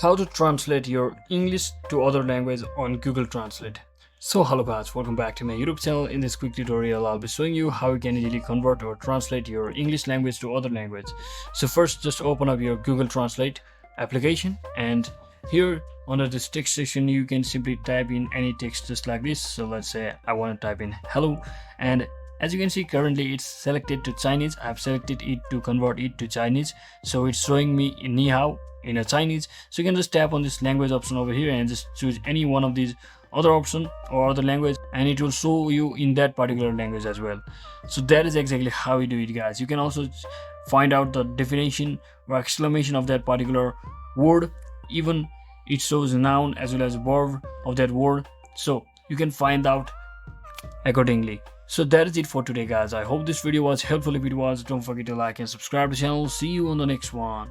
how to translate your English to other language on Google Translate. So hello guys, welcome back to my YouTube channel. In this quick tutorial I'll be showing you how you can easily convert or translate your English language to other language. So first, just open up your Google Translate application, and here under this text section you can simply type in any text just like this. So let's say I want to type in hello, and as you can see currently it's selected to Chinese. I've selected it to convert it to Chinese, so it's showing me in ni hao in a Chinese. So you can just tap on this language option over here and just choose any one of these other option or other language, and it will show you in that particular language as well. So that is exactly how you do it, guys. You can also find out the definition or exclamation of that particular word. Even it shows a noun as well as a verb of that word, so you can find out accordingly. So that is it for today, guys. I hope this video was helpful. If it was, don't forget to like and subscribe to the channel. See you on the next one.